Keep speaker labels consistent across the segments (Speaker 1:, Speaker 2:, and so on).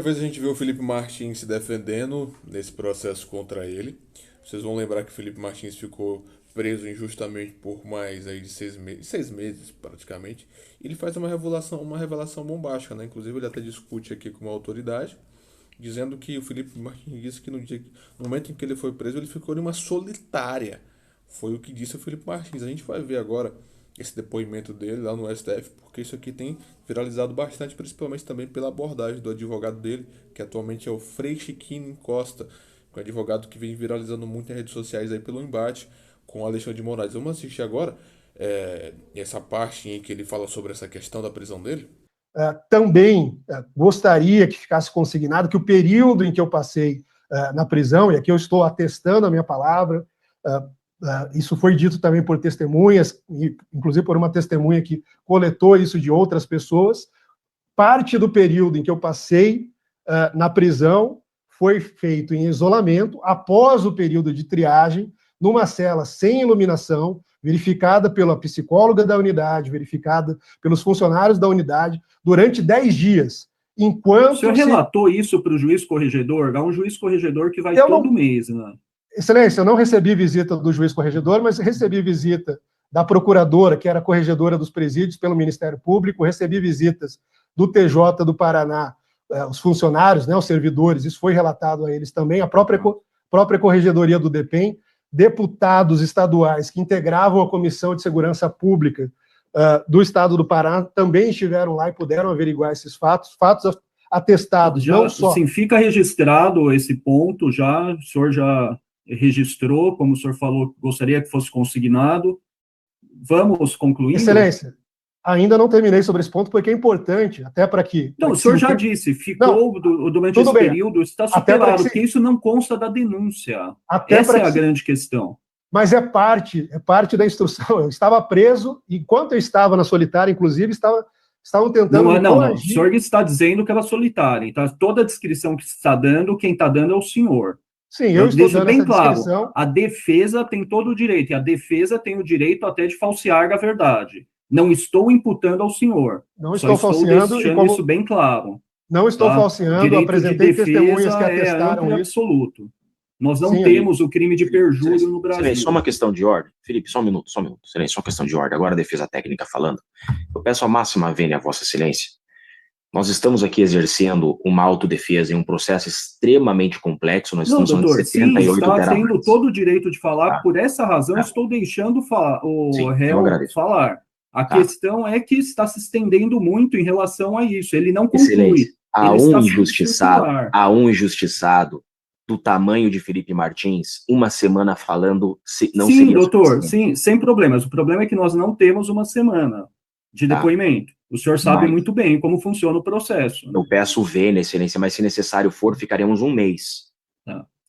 Speaker 1: Uma vez a gente viu o Felipe Martins se defendendo nesse processo contra ele. Vocês vão lembrar que o Felipe Martins ficou preso injustamente por mais aí de 6 meses, 6 meses praticamente. E ele faz uma revelação bombástica, né? Inclusive ele até discute aqui com uma autoridade, dizendo que o Felipe Martins disse que no momento em que ele foi preso, ele ficou em uma solitária. Foi o que disse o Felipe Martins. A gente vai ver agora esse depoimento dele lá no STF, porque isso aqui tem viralizado bastante, principalmente também pela abordagem do advogado dele, que atualmente é o Frei Chiquinho Costa, um advogado que vem viralizando muito nas redes sociais aí pelo embate com o Alexandre de Moraes. Vamos assistir agora essa parte em que ele fala sobre essa questão da prisão dele?
Speaker 2: Também gostaria que ficasse consignado que o período em que eu passei na prisão, e aqui eu estou atestando a minha palavra, isso foi dito também por testemunhas, inclusive por uma testemunha que coletou isso de outras pessoas. Parte do período em que eu passei na prisão foi feito em isolamento, após o período de triagem, numa cela sem iluminação, verificada pela psicóloga da unidade, verificada pelos funcionários da unidade, durante 10 dias.
Speaker 3: Enquanto o senhor relatou isso para o juiz corregedor? Há um juiz corregedor que vai todo mês, né?
Speaker 2: Excelência, eu não recebi visita do juiz corregedor, mas recebi visita da procuradora, que era corregedora dos presídios pelo Ministério Público, recebi visitas do TJ do Paraná, os funcionários, né, os servidores, isso foi relatado a eles também, a própria corregedoria do DEPEN, deputados estaduais que integravam a Comissão de Segurança Pública do Estado do Paraná também estiveram lá e puderam averiguar esses fatos atestados,
Speaker 3: já,
Speaker 2: não só...
Speaker 3: Sim, fica registrado esse ponto já, o senhor já registrou, como o senhor falou, gostaria que fosse consignado. Vamos concluindo?
Speaker 2: Excelência, ainda não terminei sobre esse ponto, porque é importante, até para que...
Speaker 3: Não, o senhor já disse, ficou durante esse período, está superado, porque isso não consta da denúncia. Essa é a grande questão.
Speaker 2: Mas é parte da instrução. Eu estava preso, enquanto eu estava na solitária, inclusive, estavam tentando
Speaker 3: não, o senhor está dizendo que era solitária, então toda a descrição que está dando, quem está dando é o senhor.
Speaker 2: Sim, eu estou dando
Speaker 3: bem
Speaker 2: essa
Speaker 3: claro,
Speaker 2: descrição.
Speaker 3: A defesa tem todo o direito, e a defesa tem o direito até de falsear a verdade. Não estou imputando ao senhor.
Speaker 2: Não estou falseando.
Speaker 3: Deixando isso bem claro.
Speaker 2: Não estou falseando,
Speaker 3: direito
Speaker 2: apresentei
Speaker 3: de
Speaker 2: testemunhas que atestaram
Speaker 3: isso. Absoluto. Nós não temos o crime de perjúrio no Brasil.
Speaker 4: Silêncio, só uma questão de ordem. Felipe, só um minuto. Silêncio, só uma questão de ordem. Agora a defesa técnica falando. Eu peço a máxima vênia a Vossa Excelência. Nós estamos aqui exercendo uma autodefesa em um processo extremamente complexo. Nós estamos
Speaker 3: doutor,
Speaker 4: falando de 78
Speaker 3: está tendo todo o direito de falar. Por essa razão, estou deixando o réu falar. A questão é que está se estendendo muito em relação a isso. Ele não conclui.
Speaker 4: Excelência, há um injustiçado do tamanho de Felipe Martins, uma semana falando não
Speaker 3: sim,
Speaker 4: seria
Speaker 3: doutor, sim, sem problemas. O problema é que nós não temos uma semana de depoimento. O senhor sabe muito bem como funciona o processo.
Speaker 4: Eu peço vênia, Excelência, mas se necessário for, ficaremos um mês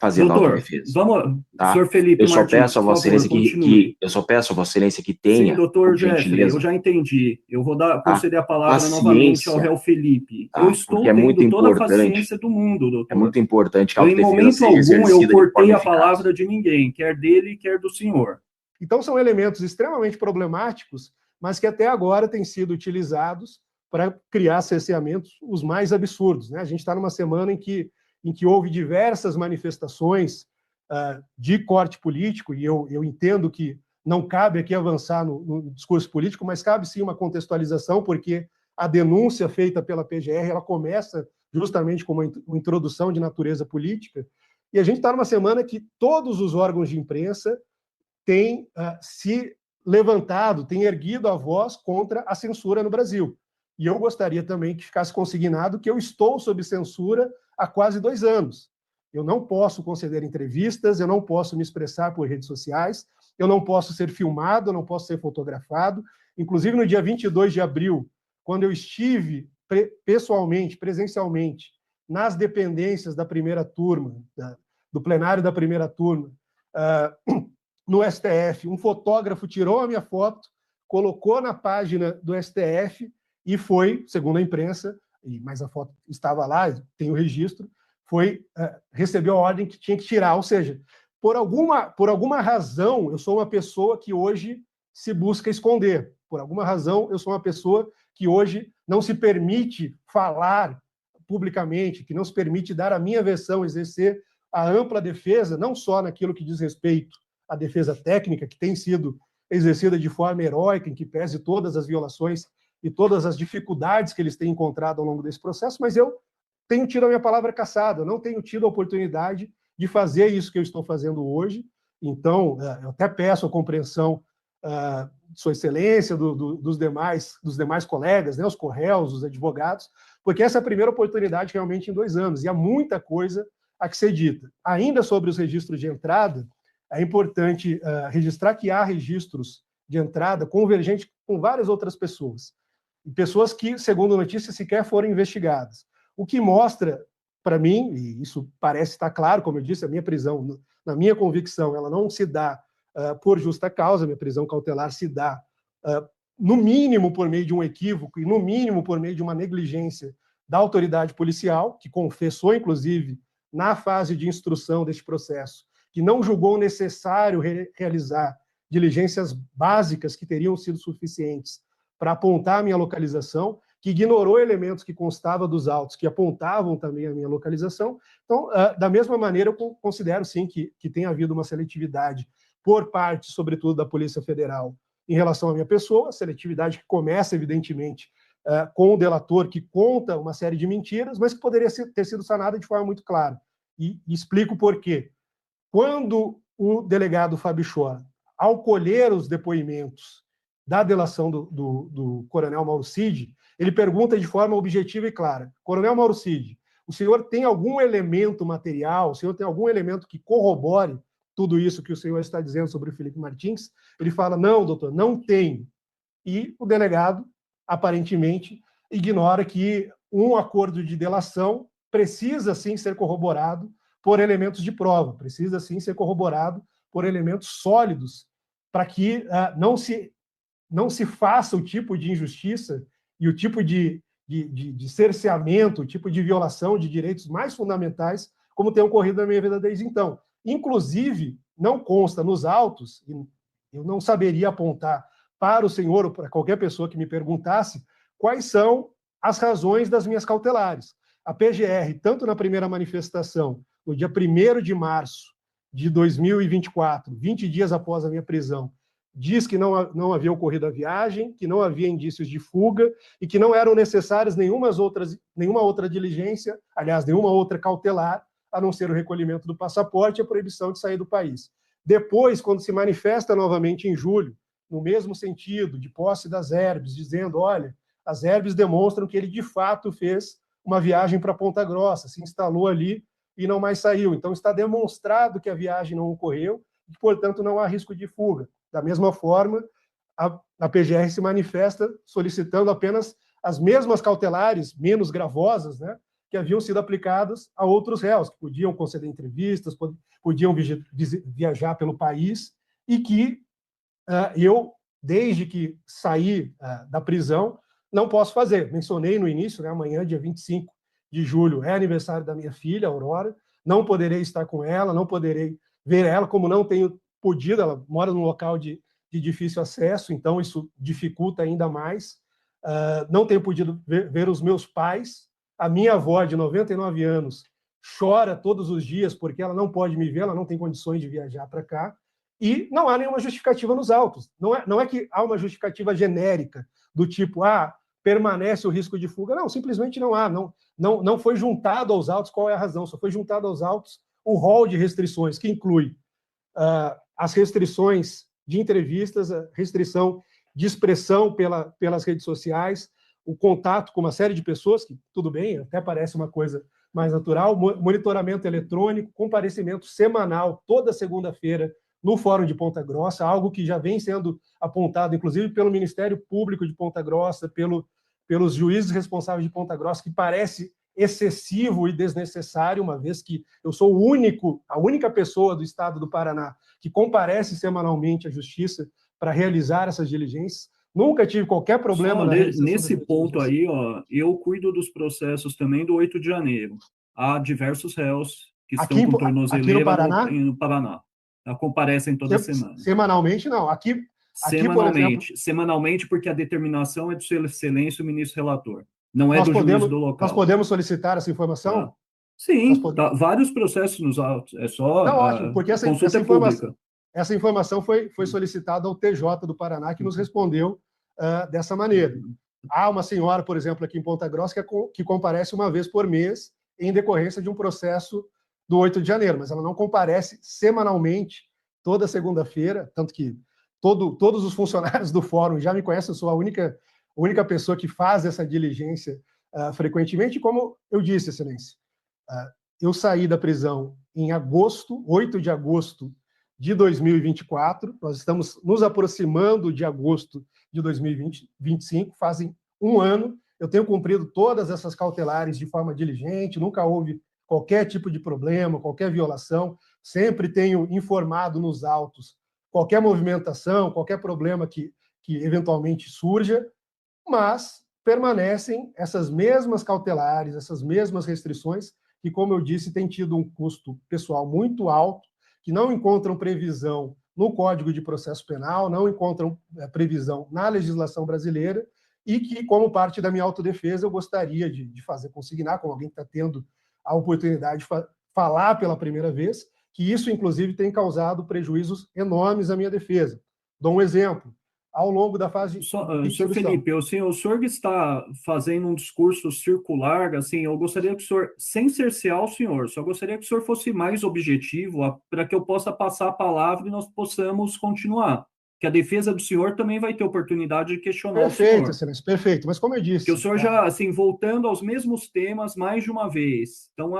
Speaker 4: fazendo autodefesa.
Speaker 3: Vamos, senhor Felipe
Speaker 4: Martins, peço a Vossa Excelência eu só peço a Vossa Excelência que tenha.
Speaker 3: Sim, doutor Jeffrey, eu já entendi. Eu vou conceder a palavra novamente ao réu Felipe. Eu estou tendo toda a paciência do mundo, doutor.
Speaker 4: É muito importante que a
Speaker 3: autodefesa seja exercida. Em momento algum eu cortei a palavra de ninguém, quer dele, quer do senhor.
Speaker 2: Então são elementos extremamente problemáticos, mas que até agora têm sido utilizados para criar cerceamentos os mais absurdos, né? A gente está numa semana em que houve diversas manifestações de corte político, e eu entendo que não cabe aqui avançar no discurso político, mas cabe sim uma contextualização, porque a denúncia feita pela PGR ela começa justamente com uma introdução de natureza política, e a gente está numa semana que todos os órgãos de imprensa têm se levantado, têm erguido a voz contra a censura no Brasil. E eu gostaria também que ficasse consignado que eu estou sob censura há quase 2 anos. Eu não posso conceder entrevistas, eu não posso me expressar por redes sociais, eu não posso ser filmado, eu não posso ser fotografado. Inclusive, no dia 22 de abril, quando eu estive pessoalmente, presencialmente, nas dependências da primeira turma, do plenário da primeira turma, no STF, um fotógrafo tirou a minha foto, colocou na página do STF e foi, segundo a imprensa, mas a foto estava lá, tem o registro, recebeu a ordem que tinha que tirar. Ou seja, por alguma razão, eu sou uma pessoa que hoje se busca esconder. Por alguma razão, eu sou uma pessoa que hoje não se permite falar publicamente, que não se permite dar a minha versão, exercer a ampla defesa, não só naquilo que diz respeito à defesa técnica, que tem sido exercida de forma heróica, em que pese todas as violações e todas as dificuldades que eles têm encontrado ao longo desse processo, mas eu tenho tido a minha palavra cassada, eu não tenho tido a oportunidade de fazer isso que eu estou fazendo hoje. Então, eu até peço a compreensão de Sua Excelência, dos demais colegas, né, os corréus, os advogados, porque essa é a primeira oportunidade realmente em 2 anos, e há muita coisa a que ser dita. Ainda sobre os registros de entrada, é importante registrar que há registros de entrada convergentes com várias outras pessoas, e pessoas que, segundo notícias, sequer foram investigadas. O que mostra, para mim, e isso parece estar claro, como eu disse, a minha prisão, na minha convicção, ela não se dá por justa causa, minha prisão cautelar se dá, no mínimo, por meio de um equívoco e, no mínimo, por meio de uma negligência da autoridade policial, que confessou, inclusive, na fase de instrução deste processo, que não julgou necessário realizar diligências básicas que teriam sido suficientes para apontar a minha localização, que ignorou elementos que constavam dos autos, que apontavam também a minha localização. Então, da mesma maneira, eu considero, sim, que tem havido uma seletividade por parte, sobretudo, da Polícia Federal em relação à minha pessoa, seletividade que começa, evidentemente, com o delator que conta uma série de mentiras, mas que poderia ter sido sanada de forma muito clara. E explico por quê. Quando o delegado Fábio Chora, ao colher os depoimentos da delação do coronel Mauro Cid, ele pergunta de forma objetiva e clara: Coronel Mauro Cid, o senhor tem algum elemento material, o senhor tem algum elemento que corrobore tudo isso que o senhor está dizendo sobre o Felipe Martins? Ele fala: não, doutor, não tenho. E o delegado, aparentemente, ignora que um acordo de delação precisa, sim, ser corroborado por elementos de prova, precisa, sim, ser corroborado por elementos sólidos, para que não se faça o tipo de injustiça e o tipo de cerceamento, o tipo de violação de direitos mais fundamentais, como tem ocorrido na minha vida desde então. Inclusive, não consta nos autos, e eu não saberia apontar para o senhor ou para qualquer pessoa que me perguntasse quais são as razões das minhas cautelares. A PGR, tanto na primeira manifestação, no dia 1º de março de 2024, 20 dias após a minha prisão, diz que não havia ocorrido a viagem, que não havia indícios de fuga e que não eram necessárias nenhuma outra diligência, aliás, nenhuma outra cautelar, a não ser o recolhimento do passaporte e a proibição de sair do país. Depois, quando se manifesta novamente em julho, no mesmo sentido, de posse das herbes, dizendo: olha, as herbes demonstram que ele de fato fez uma viagem para Ponta Grossa, se instalou ali e não mais saiu. Então está demonstrado que a viagem não ocorreu e, portanto, não há risco de fuga. Da mesma forma, a PGR se manifesta solicitando apenas as mesmas cautelares, menos gravosas, né, que haviam sido aplicadas a outros réus, que podiam conceder entrevistas, podiam viajar pelo país, e que eu, desde que saí da prisão, não posso fazer. Mencionei no início, né, amanhã, dia 25 de julho, é aniversário da minha filha, Aurora, não poderei estar com ela, não poderei ver ela, como não tenho podido, ela mora num local de difícil acesso, então isso dificulta ainda mais. Não tenho podido ver os meus pais. A minha avó, de 99 anos, chora todos os dias porque ela não pode me ver, ela não tem condições de viajar para cá, e não há nenhuma justificativa nos autos. Não é que há uma justificativa genérica, do tipo, permanece o risco de fuga. Não, simplesmente não há. Não foi juntado aos autos qual é a razão, só foi juntado aos autos o rol de restrições, que inclui as restrições de entrevistas, a restrição de expressão pelas redes sociais, o contato com uma série de pessoas, que tudo bem, até parece uma coisa mais natural, monitoramento eletrônico, comparecimento semanal, toda segunda-feira, no Fórum de Ponta Grossa, algo que já vem sendo apontado, inclusive, pelo Ministério Público de Ponta Grossa, pelos juízes responsáveis de Ponta Grossa, que parece excessivo e desnecessário, uma vez que eu sou a única pessoa do estado do Paraná que comparece semanalmente à Justiça para realizar essas diligências. Nunca tive qualquer problema
Speaker 3: nesse ponto aí, eu cuido dos processos também do 8 de janeiro. Há diversos réus que estão com tornozeleira no Paraná. Comparecem toda semana.
Speaker 2: Semanalmente, não. Aqui,
Speaker 3: semanalmente, por exemplo, semanalmente, porque a determinação é do Seu Excelência, o ministro relator. Não é do juiz do local.
Speaker 2: Nós podemos solicitar essa informação?
Speaker 3: Sim, vários processos nos autos. É só
Speaker 2: não, ótimo, porque essa
Speaker 3: pública.
Speaker 2: Essa informação foi solicitada ao TJ do Paraná, que nos respondeu dessa maneira. Há uma senhora, por exemplo, aqui em Ponta Grossa, que comparece uma vez por mês em decorrência de um processo do 8 de janeiro, mas ela não comparece semanalmente, toda segunda-feira, tanto que todos os funcionários do fórum já me conhecem, eu sou a única pessoa que faz essa diligência frequentemente. Como eu disse, Excelência, eu saí da prisão em 8 de agosto de 2024, nós estamos nos aproximando de agosto de 2025, fazem um ano, eu tenho cumprido todas essas cautelares de forma diligente, nunca houve qualquer tipo de problema, qualquer violação, sempre tenho informado nos autos qualquer movimentação, qualquer problema que eventualmente surja, mas permanecem essas mesmas cautelares, essas mesmas restrições, que, como eu disse, têm tido um custo pessoal muito alto, que não encontram previsão no Código de Processo Penal, não encontram previsão na legislação brasileira, e que, como parte da minha autodefesa, eu gostaria de fazer consignar, como alguém que está tendo a oportunidade de falar pela primeira vez, que isso, inclusive, tem causado prejuízos enormes à minha defesa. Dou um exemplo. Ao longo da fase...
Speaker 3: Senhor Felipe, o senhor está fazendo um discurso circular, assim, eu gostaria que o senhor, sem cercear o senhor, só gostaria que o senhor fosse mais objetivo para que eu possa passar a palavra e nós possamos continuar. Que a defesa do senhor também vai ter oportunidade de questionar o senhor.
Speaker 2: Perfeito, Excelência, perfeito. Mas como eu disse...
Speaker 3: Que o senhor já, assim, voltando aos mesmos temas mais de uma vez. Então,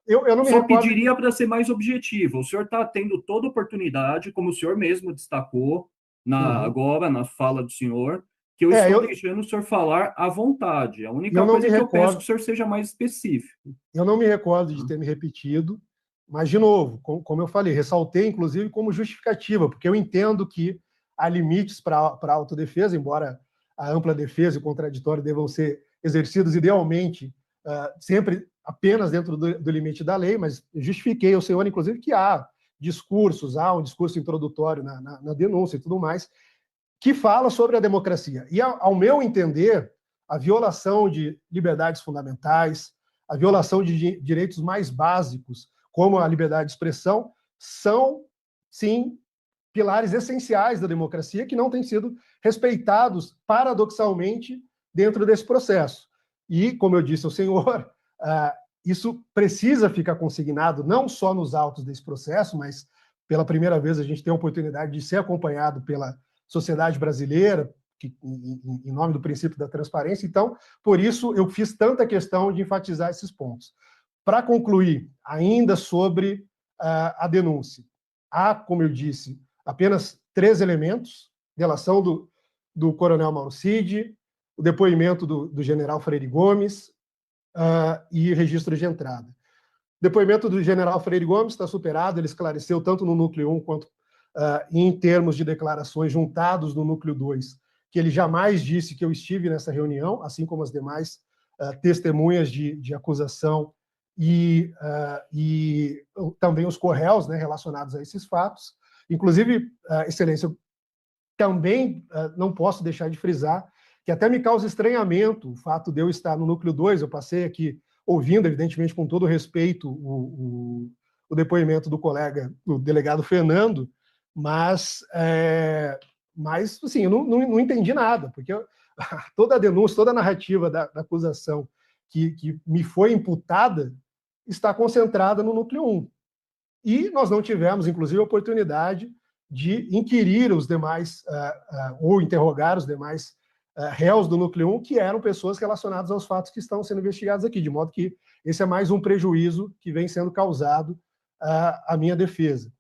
Speaker 2: eu não me
Speaker 3: só
Speaker 2: recordo...
Speaker 3: pediria para ser mais objetivo. O senhor está tendo toda oportunidade, como o senhor mesmo destacou, agora, na fala do senhor, que eu estou deixando o senhor falar à vontade. A única coisa que eu peço é que o senhor seja mais específico.
Speaker 2: Eu não me recordo de ter me repetido, mas, de novo, como eu falei, ressaltei, inclusive, como justificativa, porque eu entendo que há limites para a autodefesa, embora a ampla defesa e o contraditório devam ser exercidos, idealmente, sempre apenas dentro do limite da lei, mas justifiquei ao senhor, inclusive, que há um discurso introdutório na denúncia e tudo mais, que fala sobre a democracia. E, ao meu entender, a violação de liberdades fundamentais, a violação de direitos mais básicos, como a liberdade de expressão, são, sim, pilares essenciais da democracia que não têm sido respeitados, paradoxalmente, dentro desse processo. E, como eu disse ao senhor, isso precisa ficar consignado não só nos autos desse processo, mas pela primeira vez a gente tem a oportunidade de ser acompanhado pela sociedade brasileira, em nome do princípio da transparência. Então, por isso, eu fiz tanta questão de enfatizar esses pontos. Para concluir, ainda sobre a denúncia, há, como eu disse, apenas 3 elementos: delação do coronel Mauro Cid, o depoimento do general Freire Gomes e registro de entrada. O depoimento do general Freire Gomes está superado, ele esclareceu tanto no núcleo 1 quanto em termos de declarações juntados no núcleo 2, que ele jamais disse que eu estive nessa reunião, assim como as demais testemunhas de acusação e também os corréus, né, relacionados a esses fatos. Inclusive, Excelência, eu também não posso deixar de frisar que até me causa estranhamento o fato de eu estar no núcleo 2, eu passei aqui ouvindo, evidentemente, com todo respeito, o depoimento do colega, do delegado Fernando, mas assim, eu não entendi nada, porque toda a denúncia, toda a narrativa da acusação que me foi imputada está concentrada no núcleo 1. E nós não tivemos, inclusive, a oportunidade de inquirir os demais, ou interrogar os demais réus do núcleo 1, que eram pessoas relacionadas aos fatos que estão sendo investigados aqui, de modo que esse é mais um prejuízo que vem sendo causado à minha defesa.